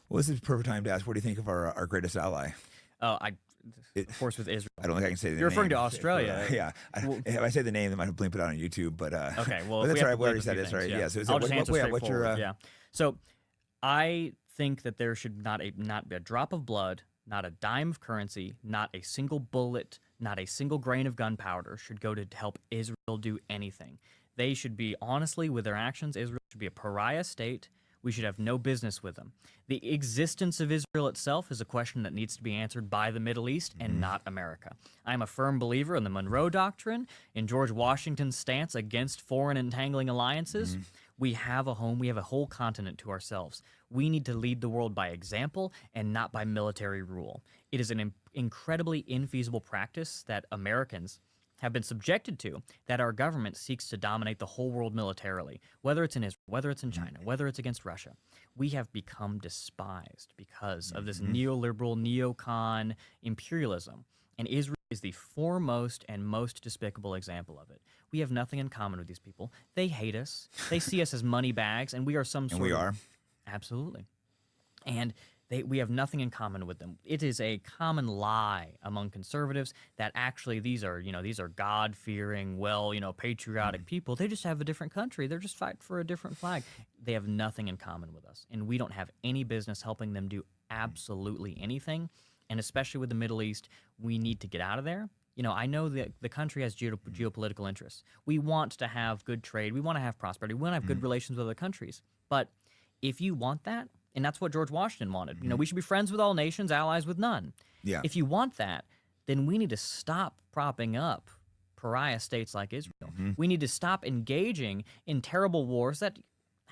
Well, this is the perfect time to ask, what do you think of our greatest ally? Oh, of course, with Israel. I don't think I can say the name. You're referring to Australia. Yeah. Well, If I say the name, they might have put it on YouTube. But okay, well, but if that's we all have right. to We already bleep a said few this, things, right? yeah. So I'll just answer what's your straightforward. Yeah. So I think that there should not be a drop of blood, not a dime of currency, not a single bullet, not a single grain of gunpowder should go to help Israel do anything. They should be, honestly, with their actions, Israel should be a pariah state. We should have no business with them. The existence of Israel itself is a question that needs to be answered by the Middle East and not America. I am a firm believer in the Monroe Doctrine, in George Washington's stance against foreign entangling alliances. We have a home, we have a whole continent to ourselves. We need to lead the world by example and not by military rule. It is an incredibly infeasible practice that Americans have been subjected to, that our government seeks to dominate the whole world militarily, whether it's in Israel, whether it's in China, whether it's against Russia. We have become despised because of this neoliberal, neocon imperialism, and Israel is the foremost and most despicable example of it. We have nothing in common with these people. They hate us. They see us as money bags, and we are some sort of... And we are. Absolutely. And we have nothing in common with them. It is a common lie among conservatives that actually these are God-fearing, patriotic people. They just have a different country. They're just fighting for a different flag. They have nothing in common with us, and we don't have any business helping them do absolutely anything. And especially with the Middle East, we need to get out of there. I know that the country has geopolitical interests. We want to have good trade. We want to have prosperity. We want to have good relations with other countries. But if you want that, and that's what George Washington wanted. We should be friends with all nations, allies with none. Yeah. If you want that, then we need to stop propping up pariah states like Israel. We need to stop engaging in terrible wars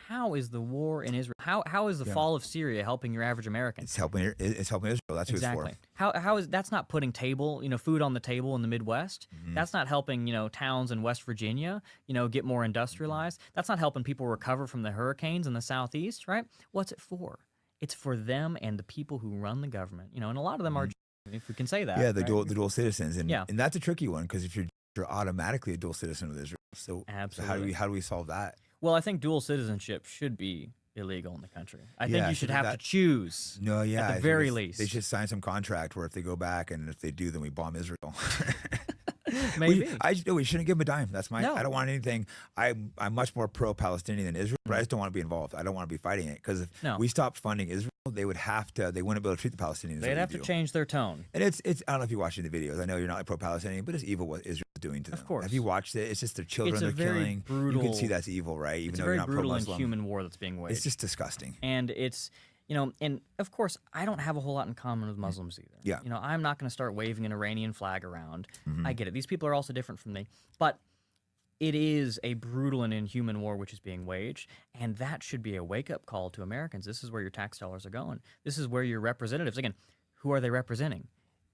how is the war in Israel? How is the fall of Syria helping your average American? It's helping Israel. That's exactly. Who it's for. How is that's not putting food on the table in the Midwest? That's not helping, towns in West Virginia, get more industrialized. That's not helping people recover from the hurricanes in the Southeast, right? What's it for? It's for them and the people who run the government, and a lot of them are, if we can say that. Yeah, the right? dual citizens, and that's a tricky one because if you're automatically a dual citizen with Israel, so how do we solve that? Well, I think dual citizenship should be illegal in the country. I think you should have to choose. No, yeah, at the very least, they should sign some contract where if they go back and if they do, then we bomb Israel. Maybe. We shouldn't give them a dime. That's my. No. I don't want anything. I'm much more pro-Palestinian than Israel, but I just don't want to be involved. I don't want to be fighting it because if we stopped funding Israel, they would have to. They wouldn't be able to treat the Palestinians. They'd have to change their tone. And it's. I don't know if you're watching the videos. I know you're not like pro-Palestinian, but it's evil what Israel is doing to them. Of course. Have you watched it? It's just their children they're killing. Brutal, you can see that's evil, right? Even it's though a very you're not brutal pro-Muslim. and human war that's being waged. It's just disgusting. And it's. And of course, I don't have a whole lot in common with Muslims either. Yeah. I'm not going to start waving an Iranian flag around. I get it. These people are also different from me. But it is a brutal and inhuman war which is being waged, and that should be a wake-up call to Americans. This is where your tax dollars are going. This is where your representatives, again, who are they representing?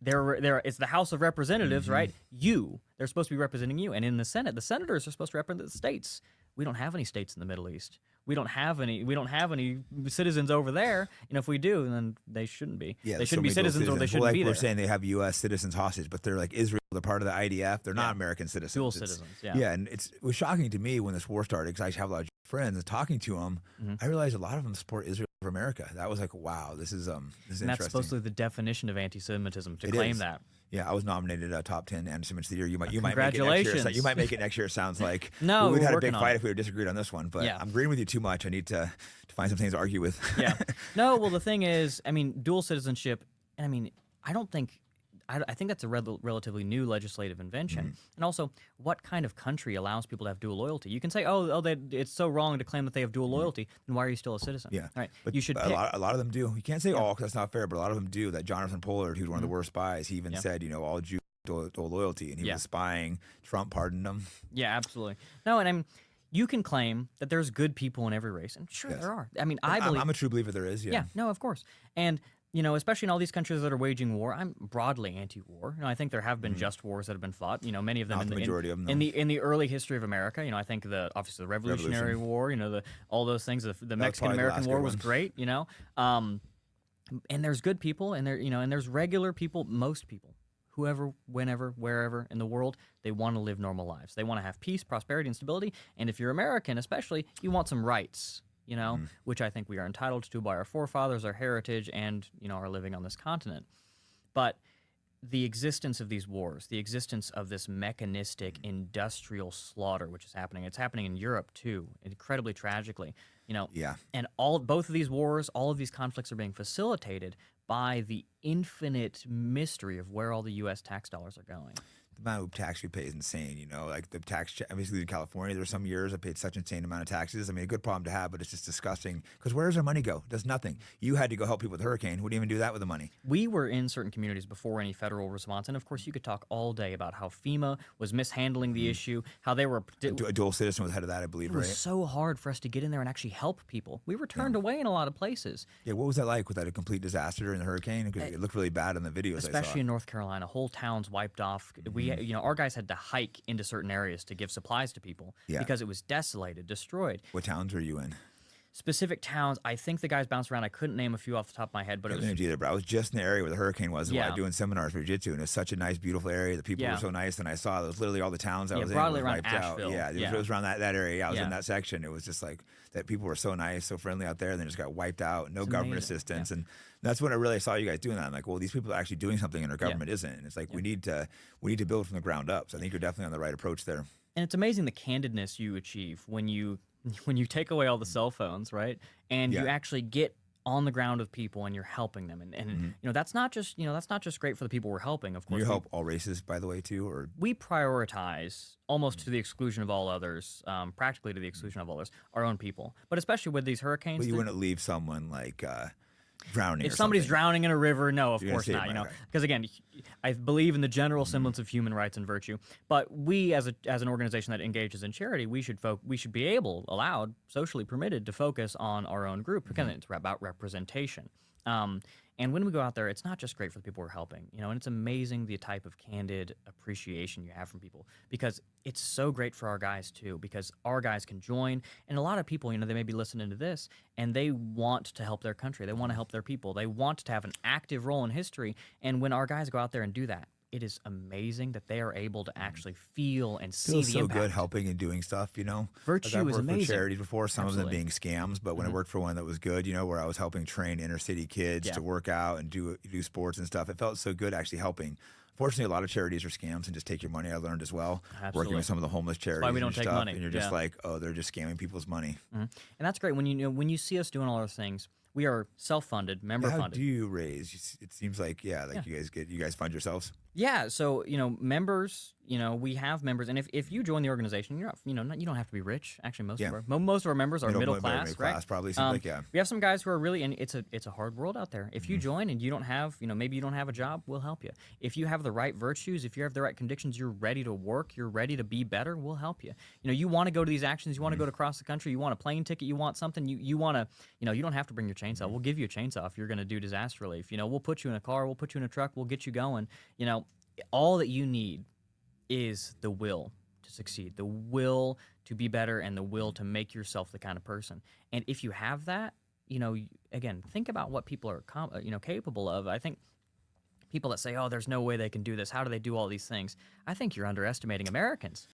It's the House of Representatives, right? They're supposed to be representing you. And in the Senate, the senators are supposed to represent the states. We don't have any states in the Middle East. We don't have any citizens over there. And if we do, then they shouldn't be. Yeah, they shouldn't be citizens, or they shouldn't be there. We're saying they have U.S. citizens hostage, but they're like Israel. They're part of the IDF. They're not American citizens. Dual citizens. Yeah. Yeah, and it was shocking to me when this war started because I have a lot of friends and talking to them. I realized a lot of them support Israel over America. That was like, wow, this is interesting. And that's supposedly the definition of anti-Semitism to claim that. Yeah, I was nominated top 10 anti-Semites of the year. You might Congratulations. make it next year. You might make it next year. It sounds like no, we'd had a working big fight if we would disagreed on this one. But I'm agreeing with you too much. I need to find some things to argue with. Yeah. No. Well, the thing is, dual citizenship. I think that's a relatively new legislative invention. And also, what kind of country allows people to have dual loyalty? You can say, it's so wrong to claim that they have dual loyalty. Then why are you still a citizen? Yeah. Right. But you should. A lot of them do. You can't say all because that's not fair. But a lot of them do. That Jonathan Pollard, who's one of the worst spies, he even said, all Jews dual loyalty, and he was spying. Trump pardoned him. Yeah, absolutely. No, and you can claim that there's good people in every race, and sure there are. I believe I'm a true believer there is. Yeah. No, of course. And especially in all these countries that are waging war, I'm broadly anti-war. I think there have been just wars that have been fought. Many of them Not the majority of them, in the early history of America. I think obviously the Revolutionary War. All those things. The Mexican-American War was great. And there's good people, and and there's regular people. Most people, whoever, whenever, wherever in the world, they want to live normal lives. They want to have peace, prosperity, and stability. And if you're American, especially, you want some rights. you know, which I think we are entitled to by our forefathers, our heritage, and, you know, our living on this continent. But the existence of these wars, the existence of this mechanistic industrial slaughter, which is happening, it's happening in Europe too, incredibly tragically, you know. Yeah. And both of these wars, all of these conflicts are being facilitated by the infinite mystery of where all the U.S. tax dollars are going. The amount of tax we pay is insane, you know, like the tax, obviously in California, there's some years I paid such insane amount of taxes. I mean, a good problem to have, but it's just disgusting because where does our money go? It does nothing. You had to go help people with the hurricane. Wouldn't even do that with the money. We were in certain communities before any federal response. And of course, you could talk all day about how FEMA was mishandling the issue, how they were. A dual citizen was head of that, I believe, It was so hard for us to get in there and actually help people. We were turned away in a lot of places. Yeah, what was that like? Was that a complete disaster during the hurricane? Because it looked really bad in the videos Especially I saw. in North Carolina, whole towns wiped off. We, you know, our guys had to hike into certain areas to give supplies to people because it was desolated, destroyed. What towns were you in? Specific towns, I think the guys bounced around. I couldn't name a few off the top of my head, but it was either. But I was just in the area where the hurricane was doing seminars for jiu-jitsu, and it was such a nice, beautiful area. The people were so nice, and I saw it was literally all the towns I was in broadly were around wiped Asheville. out. Yeah, it was around that area. Yeah, I was in that section. It was just like that. People were so nice, so friendly out there, and they just got wiped out. No government assistance, and that's when I really saw you guys doing that. I'm like, well, these people are actually doing something, and our government isn't. And it's like we need to build from the ground up. So I think you're definitely on the right approach there. And it's amazing the candidness you achieve when you take away all the cell phones, right? And you actually get on the ground with people and you're helping them. And you know, that's not just great for the people we're helping, of course. You help all races, by the way, too, or we prioritize almost to the exclusion of all others, practically to the exclusion of all others, our own people. But especially with these hurricanes. But you wouldn't leave someone like drowning. If somebody's drowning in a river, no, of course not. You know, right. because again, I believe in the general semblance of human rights and virtue. But we, as an organization that engages in charity, we should be allowed, socially permitted, to focus on our own group. Again, it's about representation. And when we go out there, it's not just great for the people we're helping, you know, and it's amazing the type of candid appreciation you have from people, because it's so great for our guys too, because our guys can join. And a lot of people, you know, they may be listening to this and they want to help their country. They want to help their people. They want to have an active role in history. And when our guys go out there and do that, it is amazing that they are able to actually feel and see the impact. It feels so good helping and doing stuff, you know. Virtue is amazing. I've worked for charities before, some of them being scams, but when I worked for one that was good, you know, where I was helping train inner city kids to work out and do sports and stuff, it felt so good actually helping. Fortunately, a lot of charities are scams and just take your money. I learned as well, working with some of the homeless charities. That's why we don't take money. And you're just like, oh, they're just scamming people's money. And that's great. When you see us doing all those things, we are self-funded, member-funded. How do you raise? It seems like you guys fund yourselves. Yeah, so you know, members, you know, we have members, and if you join the organization, you're not, you know, you don't have to be rich. Actually, most of our members are middle class, right? Probably seems like we have some guys who are really, and it's a hard world out there. If you join and you don't have, you know, maybe you don't have a job, we'll help you. If you have the right virtues, if you have the right convictions, you're ready to work, you're ready to be better, we'll help you. You know, you want to go to these actions, you want to go to across the country, you want a plane ticket, you want something, you want to, you know, you don't have to bring your chainsaw. We'll give you a chainsaw if you're going to do disaster relief. You know, we'll put you in a car, we'll put you in a truck, we'll get you going. You know, all that you need is the will to succeed, the will to be better, and the will to make yourself the kind of person. And if you have that, you know, again, think about what people are, you know, capable of. I think people that say, oh, there's no way they can do this. How do they do all these things? I think you're underestimating Americans.